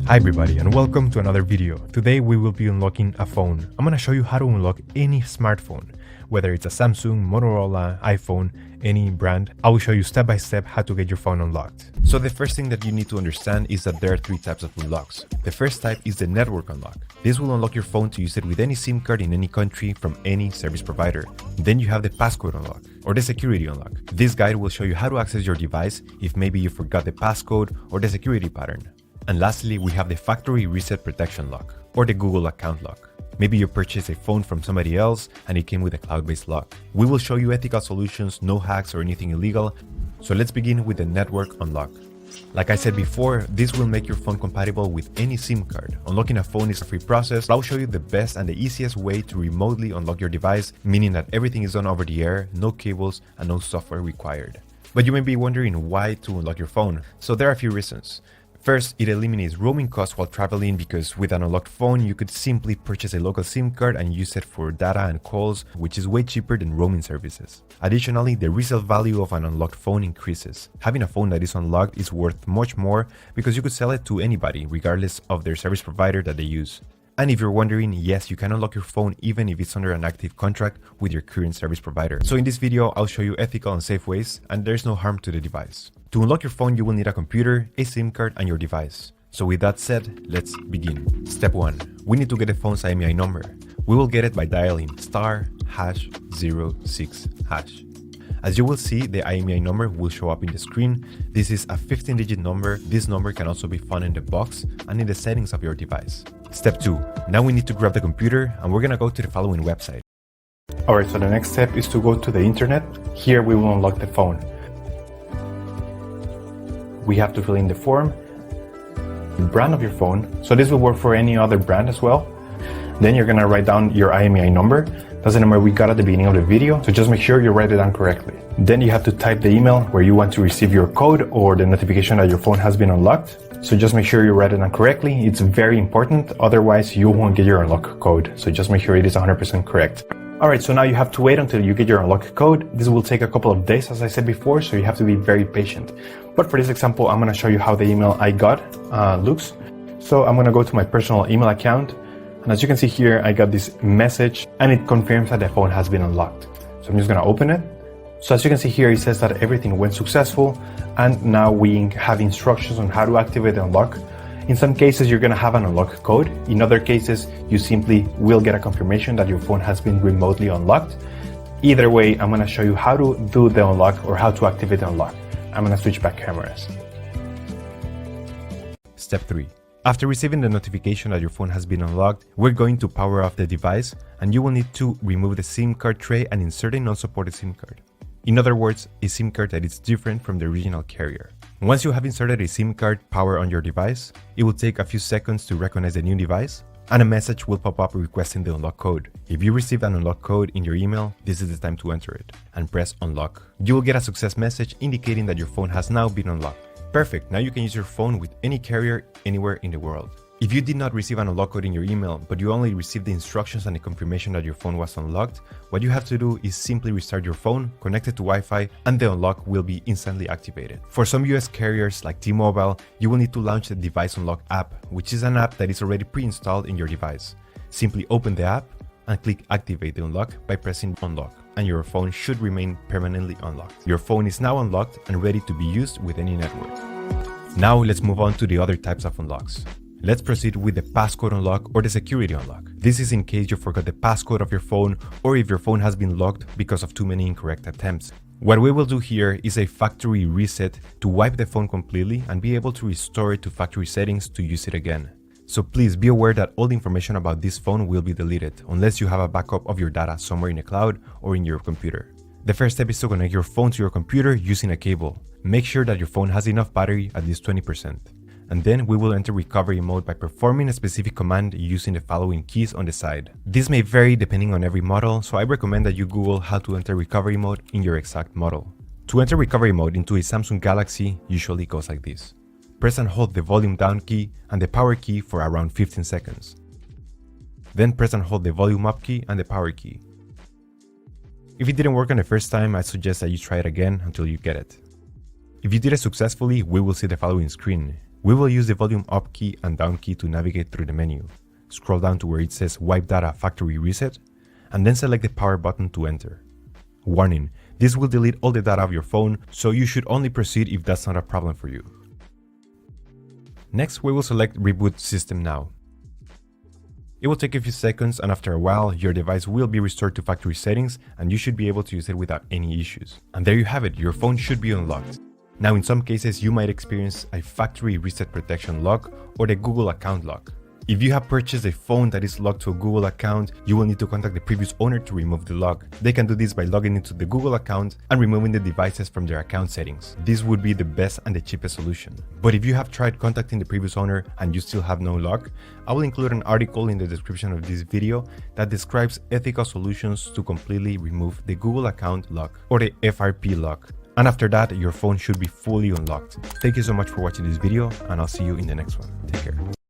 Hi everybody and welcome to another video. Today we will be unlocking a phone. I'm gonna show you how to unlock any smartphone, whether it's a Samsung, Motorola, iPhone, any brand. I will show you step by step how to get your phone unlocked. So the first thing that you need to understand is that there are three types of unlocks. The first type is the network unlock. This will unlock your phone to use it with any SIM card in any country from any service provider. Then you have the passcode unlock or the security unlock. This guide will show you how to access your device if maybe you forgot the passcode or the security pattern. And lastly, we have the factory reset protection lock or the Google account lock. Maybe you purchased a phone from somebody else and it came with a cloud-based lock. We will show you ethical solutions, no hacks or anything illegal. So let's begin with the network unlock. Like I said before, this will make your phone compatible with any SIM card. Unlocking a phone is a free process. I'll show you the best and the easiest way to remotely unlock your device, meaning that everything is done over the air, no cables and no software required. But you may be wondering why to unlock your phone. So there are a few reasons. First, it eliminates roaming costs while traveling because with an unlocked phone, you could simply purchase a local SIM card and use it for data and calls, which is way cheaper than roaming services. Additionally, the resale value of an unlocked phone increases. Having a phone that is unlocked is worth much more because you could sell it to anybody, regardless of their service provider that they use. And if you're wondering, yes, you can unlock your phone even if it's under an active contract with your current service provider. So in this video, I'll show you ethical and safe ways, and there's no harm to the device. To unlock your phone, you will need a computer, a SIM card, and your device. So with that said, let's begin. Step 1. We need to get the phone's IMEI number. We will get it by dialing *#06#. As you will see, the IMEI number will show up in the screen. This is a 15-digit number. This number can also be found in the box and in the settings of your device. Step 2. Now we need to grab the computer and we're gonna go to the following website. Alright, so the next step is to go to the internet. Here we will unlock the phone. We have to fill in the form, the brand of your phone. So this will work for any other brand as well. Then you're gonna write down your IMEI number. That's the number we got at the beginning of the video, so just make sure you write it down correctly. Then you have to type the email where you want to receive your code or the notification that your phone has been unlocked. So just make sure you write it down correctly. It's very important, otherwise you won't get your unlock code. So just make sure it is 100% correct. Alright, so now you have to wait until you get your unlock code. This will take a couple of days, as I said before, so you have to be very patient. But for this example, I'm gonna show you how the email I got looks. So I'm gonna go to my personal email account. And as you can see here, I got this message and it confirms that the phone has been unlocked. So I'm just gonna open it. So as you can see here, it says that everything went successful and now we have instructions on how to activate the unlock. In some cases, you're gonna have an unlock code. In other cases, you simply will get a confirmation that your phone has been remotely unlocked. Either way, I'm gonna show you how to do the unlock or how to activate the unlock. I'm gonna switch back cameras. Step 3. After receiving the notification that your phone has been unlocked, we're going to power off the device and you will need to remove the SIM card tray and insert a non-supported SIM card. In other words, a SIM card that is different from the original carrier. Once you have inserted a SIM card power on your device, it will take a few seconds to recognize the new device and a message will pop up requesting the unlock code. If you received an unlock code in your email, this is the time to enter it and press unlock. You will get a success message indicating that your phone has now been unlocked. Perfect, now you can use your phone with any carrier anywhere in the world. If you did not receive an unlock code in your email, but you only received the instructions and the confirmation that your phone was unlocked, what you have to do is simply restart your phone, connect it to Wi-Fi, and the unlock will be instantly activated. For some US carriers like T-Mobile, you will need to launch the Device Unlock app, which is an app that is already pre-installed in your device. Simply open the app and click Activate the Unlock by pressing Unlock, and your phone should remain permanently unlocked. Your phone is now unlocked and ready to be used with any network. Now let's move on to the other types of unlocks. Let's proceed with the passcode unlock or the security unlock. This is in case you forgot the passcode of your phone or if your phone has been locked because of too many incorrect attempts. What we will do here is a factory reset to wipe the phone completely and be able to restore it to factory settings to use it again. So please be aware that all the information about this phone will be deleted unless you have a backup of your data somewhere in the cloud or in your computer. The first step is to connect your phone to your computer using a cable. Make sure that your phone has enough battery, at least 20%. And then we will enter recovery mode by performing a specific command using the following keys on the side. This may vary depending on every model, so I recommend that you Google how to enter recovery mode in your exact model. To enter recovery mode into a Samsung Galaxy usually goes like this. Press and hold the volume down key and the power key for around 15 seconds. Then press and hold the volume up key and the power key. If it didn't work on the first time, I suggest that you try it again until you get it. If you did it successfully, we will see the following screen. We will use the volume up key and down key to navigate through the menu. Scroll down to where it says Wipe Data Factory Reset, and then select the power button to enter. Warning, this will delete all the data of your phone, so you should only proceed if that's not a problem for you. Next, we will select Reboot System Now. It will take a few seconds, and after a while, your device will be restored to factory settings and you should be able to use it without any issues. And there you have it, your phone should be unlocked. Now in some cases, you might experience a factory reset protection lock or the Google account lock. If you have purchased a phone that is locked to a Google account, you will need to contact the previous owner to remove the lock. They can do this by logging into the Google account and removing the devices from their account settings. This would be the best and the cheapest solution. But if you have tried contacting the previous owner and you still have no lock, I will include an article in the description of this video that describes ethical solutions to completely remove the Google account lock or the FRP lock. And after that, your phone should be fully unlocked. Thank you so much for watching this video, and I'll see you in the next one. Take care.